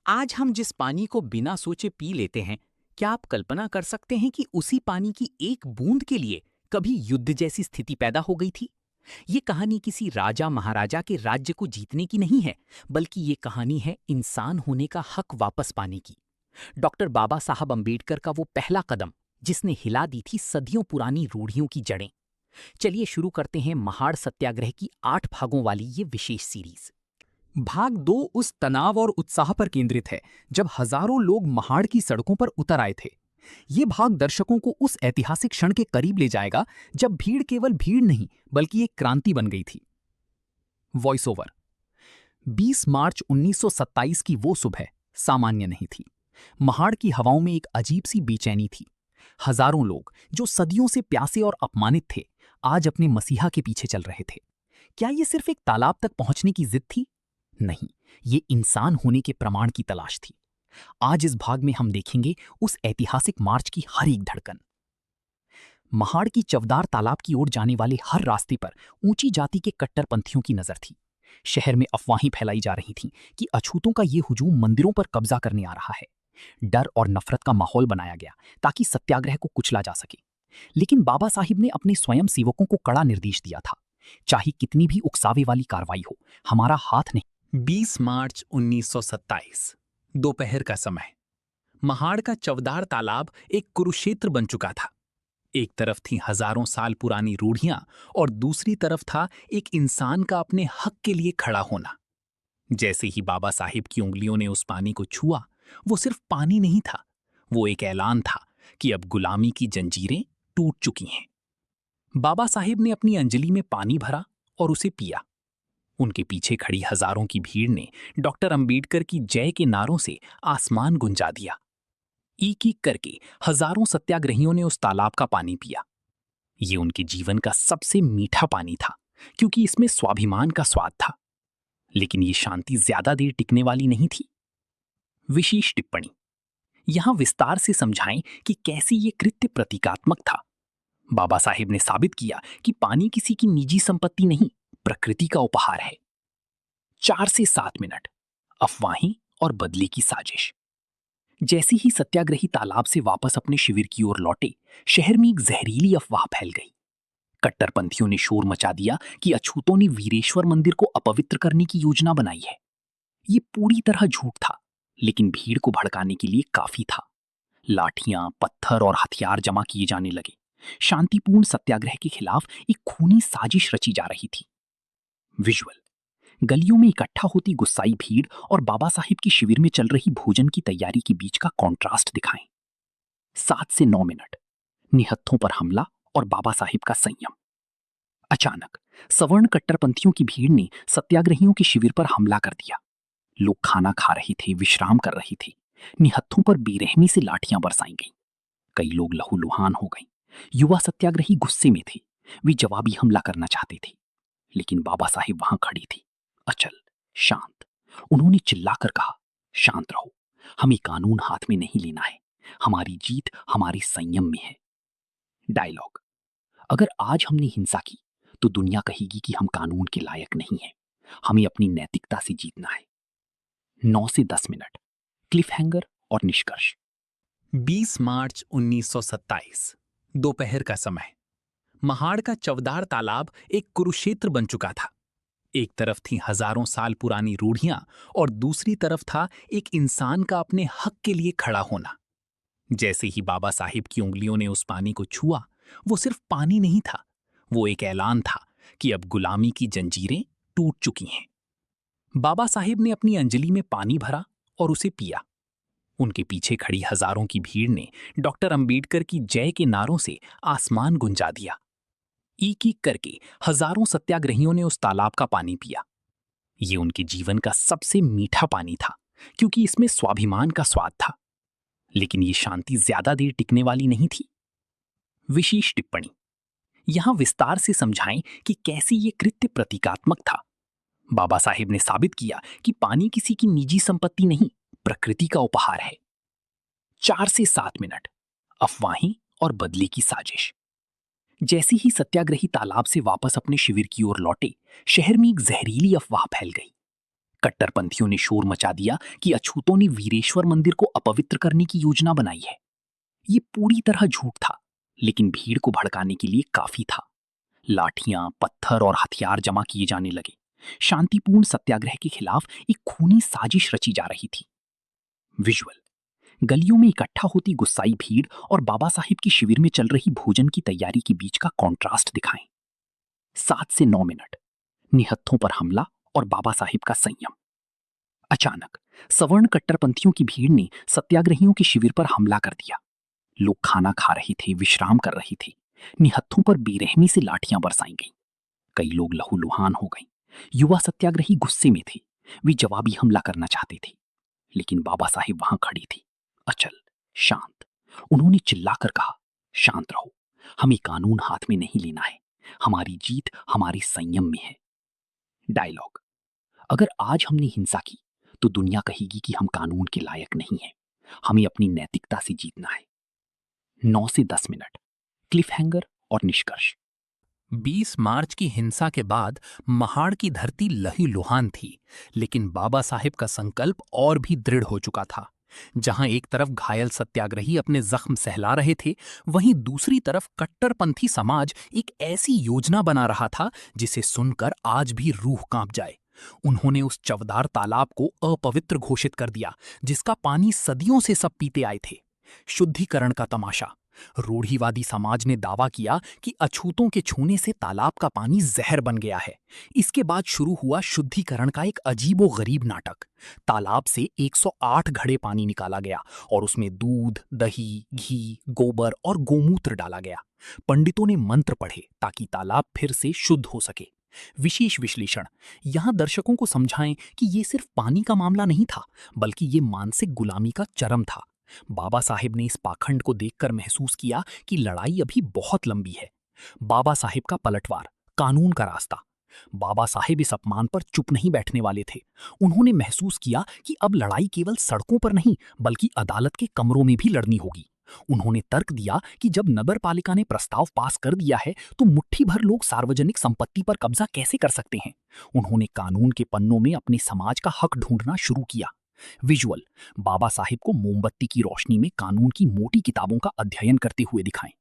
आज हम जिस पानी को बिना सोचे पी लेते हैं, क्या आप कल्पना कर सकते हैं कि उसी पानी की एक बूंद के लिए कभी युद्ध जैसी स्थिति पैदा हो गई थी? ये कहानी किसी राजा महाराजा के राज्य को जीतने की नहीं है, बल्कि ये कहानी है इंसान होने का हक वापस पाने की। डॉक्टर बाबा साहब अंबेडकर का वो पहला कदम, जिसने हिला दी थी सदियों पुरानी रूढ़ियों की जड़ें। चलिए शुरू करते हैं महाड़ सत्याग्रह की 8 भागों वाली ये विशेष सीरीज। भाग 2 उस तनाव और उत्साह पर केंद्रित है जब हजारों लोग महाड़ की सड़कों पर उतर आए थे। ये भाग दर्शकों को उस ऐतिहासिक क्षण के करीब ले जाएगा जब भीड़ केवल भीड़ नहीं बल्कि एक क्रांति बन गई थी। Voice over. 20 मार्च 1927 की वो सुबह सामान्य नहीं थी। महाड़ की हवाओं में एक अजीब सी बेचैनी थी। हजारों लोग जो सदियों से प्यासे और अपमानित थे, आज अपने मसीहा के पीछे चल रहे थे। क्या ये सिर्फ एक तालाब तक पहुंचने की जिद थी? नहीं, ये इंसान होने के प्रमाण की तलाश थी। आज इस भाग में हम देखेंगे उस ऐतिहासिक मार्च की हर एक धड़कन। महाड़ की चवदार तालाब की ओर जाने वाले हर रास्ते पर ऊंची जाति के कट्टरपंथियों की नजर थी। शहर में अफवाहें फैलाई जा रही थीं कि अछूतों का ये हुजूम मंदिरों पर कब्जा करने आ रहा है। डर और नफरत का माहौल बनाया गया ताकि सत्याग्रह को कुचला जा सके। लेकिन बाबा साहिब ने अपने स्वयं सेवकों को कड़ा निर्देश दिया था, चाहे कितनी भी उकसावे वाली कार्रवाई हो, हमारा हाथ नहीं। 20 मार्च 1927 दोपहर का समय। महाड़ का चवदार तालाब एक कुरुक्षेत्र बन चुका था। एक तरफ थी हजारों साल पुरानी रूढ़ियां और दूसरी तरफ था एक इंसान का अपने हक के लिए खड़ा होना। जैसे ही बाबा साहिब की उंगलियों ने उस पानी को छुआ, वो सिर्फ पानी नहीं था, वो एक ऐलान था कि अब गुलामी की जंजीरें टूट चुकी हैं। बाबा साहिब ने अपनी अंजलि में पानी भरा और उसे पिया। उनके पीछे खड़ी हजारों की भीड़ ने डॉक्टर अंबेडकर की जय के नारों से आसमान गुंजा दिया। एक एक करके हजारों सत्याग्रहियों ने उस तालाब का पानी पिया। ये उनके जीवन का सबसे मीठा पानी था, क्योंकि इसमें स्वाभिमान का स्वाद था। लेकिन ये शांति ज्यादा देर टिकने वाली नहीं थी। विशेष टिप्पणी। यहां विस्तार से समझाएं कि कैसे ये कृत्य प्रतीकात्मक था। बाबा साहिब ने साबित किया कि पानी किसी की निजी संपत्ति नहीं, प्रकृति का उपहार है। 4 से 7 मिनट, अफवाहें और बदले की साजिश। जैसे ही सत्याग्रही तालाब से वापस अपने शिविर की ओर लौटे, शहर में एक जहरीली अफवाह फैल गई। कट्टरपंथियों ने शोर मचा दिया कि अछूतों ने वीरेश्वर मंदिर को अपवित्र करने की योजना बनाई है। ये पूरी तरह झूठ था, लेकिन भीड़ को भड़काने के लिए काफी था। लाठियां, पत्थर और हथियार जमा किए जाने लगे। शांतिपूर्ण सत्याग्रह के खिलाफ एक खूनी साजिश रची जा रही थी। विजुअल। गलियों में इकट्ठा होती गुस्साई भीड़ और बाबा साहिब की शिविर में चल रही भोजन की तैयारी के बीच का कॉन्ट्रास्ट दिखाएं। 7 से 9 मिनट, निहत्थों पर हमला और बाबा साहिब का संयम। अचानक सवर्ण कट्टरपंथियों की भीड़ ने सत्याग्रहियों के शिविर पर हमला कर दिया। लोग खाना खा रहे थे, विश्राम कर रहे थे। निहत्थों पर बेरहमी से लाठियां बरसाई गईं। कई लोग लहूलुहान हो गए। युवा सत्याग्रही गुस्से में थे। वे जवाबी हमला करना चाहते थे, लेकिन बाबा साहिब वहां खड़ी थी, अचल, शांत। उन्होंने चिल्लाकर कहा, शांत रहो, हमें कानून हाथ में नहीं लेना है, हमारी जीत हमारे संयम में है। डायलॉग। अगर आज हमने हिंसा की तो दुनिया कहेगी कि हम कानून के लायक नहीं हैं। हमें अपनी नैतिकता से जीतना है। 9 से 10 मिनट, क्लिफ हैंगर और निष्कर्ष। 20 मार्च 1927 दोपहर का समय। महाड़ का चवदार तालाब एक कुरुक्षेत्र बन चुका था। एक तरफ थी हजारों साल पुरानी रूढ़ियां और दूसरी तरफ था एक इंसान का अपने हक के लिए खड़ा होना। जैसे ही बाबा साहिब की उंगलियों ने उस पानी को छुआ, वो सिर्फ पानी नहीं था, वो एक ऐलान था कि अब गुलामी की जंजीरें टूट चुकी हैं। बाबा साहिब ने अपनी अंजलि में पानी भरा और उसे पिया। उनके पीछे खड़ी हजारों की भीड़ ने डॉक्टर अंबेडकर की जय के नारों से आसमान गुंजा दिया। एक एक करके हजारों सत्याग्रहियों ने उस तालाब का पानी पिया। ये उनके जीवन का सबसे मीठा पानी था, क्योंकि इसमें स्वाभिमान का स्वाद था। लेकिन ये शांति ज्यादा देर टिकने वाली नहीं थी। विशेष टिप्पणी। यहां विस्तार से समझाएं कि कैसे ये कृत्य प्रतीकात्मक था। बाबा साहिब ने साबित किया कि पानी किसी की निजी संपत्ति नहीं, प्रकृति का उपहार है। 4 से 7 मिनट, अफवाहें और बदले की साजिश। जैसे ही सत्याग्रही तालाब से वापस अपने शिविर की ओर लौटे, शहर में एक जहरीली अफवाह फैल गई। कट्टरपंथियों ने शोर मचा दिया कि अछूतों ने वीरेश्वर मंदिर को अपवित्र करने की योजना बनाई है। ये पूरी तरह झूठ था, लेकिन भीड़ को भड़काने के लिए काफी था। लाठियां, पत्थर और हथियार जमा किए जाने लगे। शांतिपूर्ण सत्याग्रह के खिलाफ एक खूनी साजिश रची जा रही थी। विजुअल: गलियों में इकट्ठा होती गुस्साई भीड़ और बाबा साहिब के शिविर में चल रही भोजन की तैयारी के बीच का कॉन्ट्रास्ट दिखाएं। 7 से 9 मिनट, निहत्थों पर हमला और बाबा साहिब का संयम। अचानक सवर्ण कट्टरपंथियों की भीड़ ने सत्याग्रहियों के शिविर पर हमला कर दिया। लोग खाना खा रहे थे, विश्राम कर रहे थे। निहत्थों पर बेरहमी से लाठियां बरसाई गईं। कई लोग लहूलुहान हो गए। युवा सत्याग्रही गुस्से में थे। वे जवाबी हमला करना चाहते थे, लेकिन बाबा साहिब वहां खड़ी थी, अचल, शांत। उन्होंने चिल्लाकर कहा, शांत रहो, हमें कानून हाथ में नहीं लेना है। हमारी जीत हमारे संयम में है। डायलॉग: अगर आज हमने हिंसा की तो दुनिया कहेगी कि हम कानून के लायक नहीं हैं। हमें अपनी नैतिकता से जीतना है। 9 से 10 मिनट, क्लिफ हैंगर और निष्कर्ष। 20 मार्च की हिंसा के बाद महाड़ की धरती लहूलुहान थी, लेकिन बाबा साहिब का संकल्प और भी दृढ़ हो चुका था। जहां एक तरफ घायल सत्याग्रही अपने जख्म सहला रहे थे, वहीं दूसरी तरफ कट्टरपंथी समाज एक ऐसी योजना बना रहा था जिसे सुनकर आज भी रूह कांप जाए। उन्होंने उस चवदार तालाब को अपवित्र घोषित कर दिया, जिसका पानी सदियों से सब पीते आए थे। शुद्धिकरण का तमाशा। रूढ़िवादी समाज ने दावा किया कि अछूतों के छूने से तालाब का पानी जहर बन गया है। इसके बाद शुरू हुआ शुद्धिकरण का एक अजीबोगरीब नाटक। तालाब से 108 घड़े पानी निकाला गया और उसमें दूध, दही, घी, गोबर और गोमूत्र डाला गया। पंडितों ने मंत्र पढ़े ताकि तालाब फिर से शुद्ध हो सके। विशेष विश्लेषण: यहां दर्शकों को समझाएं कि ये सिर्फ पानी का मामला नहीं था, बल्कि ये मानसिक गुलामी का चरम था। बाबा साहिब ने इस पाखंड को देखकर महसूस किया कि लड़ाई अभी बहुत लंबी है। बाबा साहिब का पलटवार, कानून का रास्ता। बाबा साहिब इस अपमान पर चुप नहीं बैठने वाले थे। उन्होंने महसूस किया कि अब लड़ाई केवल सड़कों पर नहीं, बल्कि अदालत के कमरों में भी लड़नी होगी। उन्होंने तर्क दिया कि जब नगर पालिका ने प्रस्ताव पास कर दिया है, तो मुट्ठी भर लोग सार्वजनिक संपत्ति पर कब्जा कैसे कर सकते हैं। उन्होंने कानून के पन्नों में अपने समाज का हक ढूंढना शुरू किया। विजुअल: बाबा साहिब को मोमबत्ती की रोशनी में कानून की मोटी किताबों का अध्ययन करते हुए दिखाएं।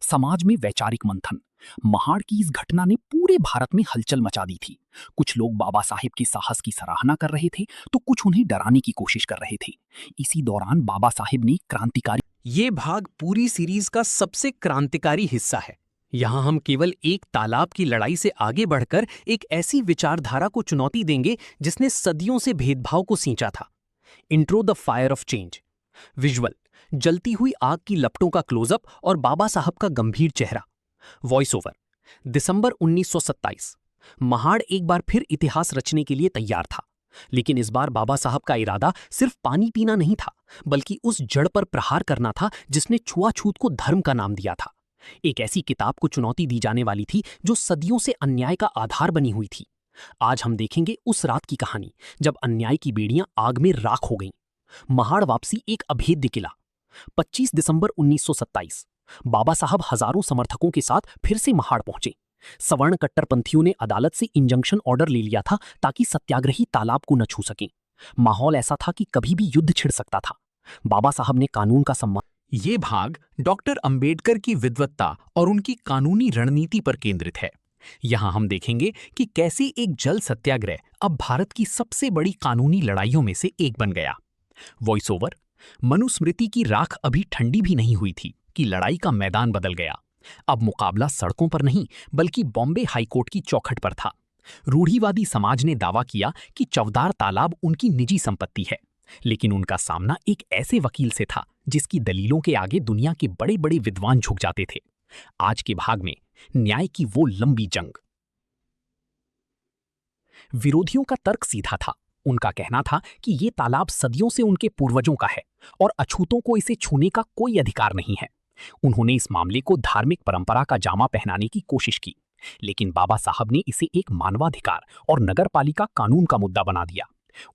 समाज में वैचारिक मंथन। महाड़ की इस घटना ने पूरे भारत में हलचल मचा दी थी। कुछ लोग बाबा साहिब के साहस की सराहना कर रहे थे, तो कुछ उन्हें डराने की कोशिश कर रहे थे। इसी दौरान बाबा साहिब ने क्रांतिकारी। ये भाग पूरी सीरीज का सबसे क्रांतिकारी हिस्सा है। यहाँ हम केवल एक तालाब की लड़ाई से आगे बढ़कर एक ऐसी विचारधारा को चुनौती देंगे जिसने सदियों से भेदभाव को सींचा था। Intro the fire of change. Visual: जलती हुई आग की लपटों का क्लोजअप और बाबा साहब का गंभीर चेहरा। वॉइस ओवर: दिसंबर 1927। महाड़ एक बार फिर इतिहास रचने के लिए तैयार था, लेकिन इस बार बाबा साहब का इरादा सिर्फ पानी पीना नहीं था, बल्कि उस जड़ पर प्रहार करना था जिसने छुआछूत को धर्म का नाम दिया था। एक ऐसी किताब को चुनौती दी जाने वाली थी जो सदियों से अन्याय का आधार बनी हुई थी। आज हम देखेंगे उस रात की कहानी जब अन्याय की बेड़ियां आग में राख हो गईं। महाड़ वापसी एक अभेद्य किला। 25 दिसंबर 1927। बाबा साहब हजारों समर्थकों के साथ फिर से महाड़ पहुंचे। सवर्ण कट्टरपंथियों ने अदालत से इंजंक्शन ऑर्डर ले लिया था ताकि सत्याग्रही तालाब को न छू सकें। माहौल ऐसा था कि कभी भी युद्ध छिड़ सकता था। बाबा साहब ने कानून का सम्मान। ये भाग डॉक्टर अंबेडकर की विद्वत्ता और उनकी कानूनी रणनीति पर केंद्रित है। यहाँ हम देखेंगे कि कैसे एक जल सत्याग्रह अब भारत की सबसे बड़ी कानूनी लड़ाइयों में से एक बन गया। वॉइस ओवर: मनुस्मृति की राख अभी ठंडी भी नहीं हुई थी कि लड़ाई का मैदान बदल गया। अब मुकाबला सड़कों पर नहीं, बल्कि बॉम्बे हाईकोर्ट की चौखट पर था। रूढ़िवादी समाज ने दावा किया कि चवदार तालाब उनकी निजी संपत्ति है, लेकिन उनका सामना एक ऐसे वकील से था जिसकी दलीलों के आगे दुनिया के बड़े बड़े विद्वान झुक जाते थे। आज के भाग में न्याय की वो लंबी जंग। विरोधियों का तर्क सीधा था। उनका कहना था कि ये तालाब सदियों से उनके पूर्वजों का है और अछूतों को इसे छूने का कोई अधिकार नहीं है। उन्होंने इस मामले को धार्मिक परंपरा का जामा पहनाने की कोशिश की, लेकिन बाबा साहब ने इसे एक मानवाधिकार और नगरपालिका कानून का मुद्दा बना दिया।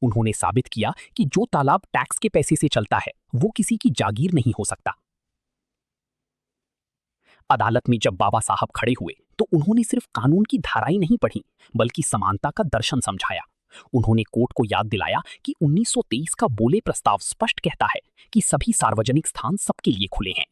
उन्होंने साबित किया कि जो तालाब टैक्स के पैसे से चलता है वो किसी की जागीर नहीं हो सकता। अदालत में जब बाबा साहब खड़े हुए तो उन्होंने सिर्फ कानून की धाराएं नहीं पढ़ी, बल्कि समानता का दर्शन समझाया। उन्होंने कोर्ट को याद दिलाया कि 1923 का बोले प्रस्ताव स्पष्ट कहता है कि सभी सार्वजनिक स्थान सबके लिए खुले हैं।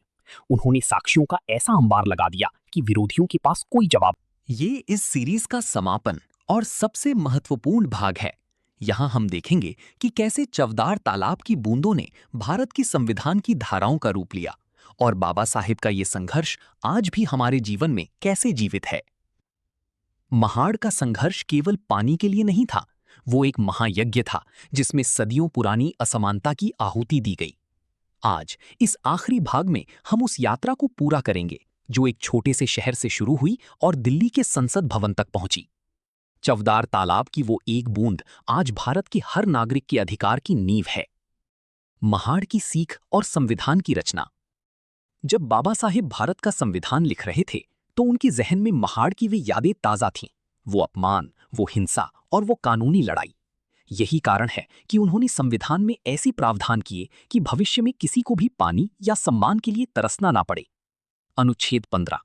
उन्होंने साक्ष्यों का ऐसा अंबार लगा दिया कि विरोधियों के पास कोई जवाब। ये इस सीरीज का समापन और सबसे महत्वपूर्ण भाग है। यहाँ हम देखेंगे कि कैसे चवदार तालाब की बूंदों ने भारत की संविधान की धाराओं का रूप लिया और बाबा साहेब का ये संघर्ष आज भी हमारे जीवन में कैसे जीवित है। महाड़ का संघर्ष केवल पानी के लिए नहीं था, वो एक महायज्ञ था जिसमें सदियों पुरानी असमानता की आहुति दी गई। आज इस आखिरी भाग में हम उस यात्रा को पूरा करेंगे जो एक छोटे से शहर से शुरू हुई और दिल्ली के संसद भवन तक पहुंची। चवदार तालाब की वो एक बूंद आज भारत के हर नागरिक के अधिकार की नींव है। महाड़ की सीख और संविधान की रचना। जब बाबा साहेब भारत का संविधान लिख रहे थे तो उनके जहन में महाड़ की वे यादें ताजा थीं। वो अपमान, वो हिंसा और वो कानूनी लड़ाई। यही कारण है कि उन्होंने संविधान में ऐसे प्रावधान किए कि भविष्य में किसी को भी पानी या सम्मान के लिए तरसना ना पड़े। अनुच्छेद 15।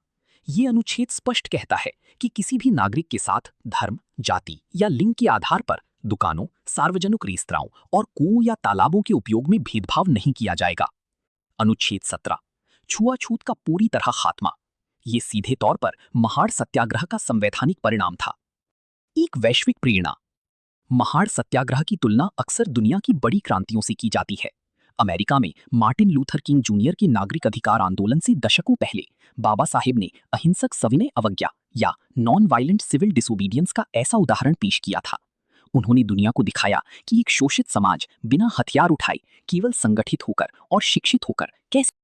ये अनुच्छेद स्पष्ट कहता है कि किसी भी नागरिक के साथ धर्म, जाति या लिंग के आधार पर दुकानों, सार्वजनिक रेस्तराओं और कुओं या तालाबों के उपयोग में भेदभाव नहीं किया जाएगा। अनुच्छेद 17। छुआछूत का पूरी तरह खात्मा। ये सीधे तौर पर महाड़ सत्याग्रह का संवैधानिक परिणाम था। एक वैश्विक प्रेरणा। महाड़ सत्याग्रह की तुलना अक्सर दुनिया की बड़ी क्रांतियों से की जाती है। अमेरिका में मार्टिन लूथर किंग जूनियर के नागरिक अधिकार आंदोलन से दशकों पहले बाबा साहेब ने अहिंसक सविनय अवज्ञा या नॉन वायलेंट सिविल डिसोबीडियंस का ऐसा उदाहरण पेश किया था। उन्होंने दुनिया को दिखाया कि एक शोषित समाज बिना हथियार उठाए केवल संगठित होकर और शिक्षित होकर कैसे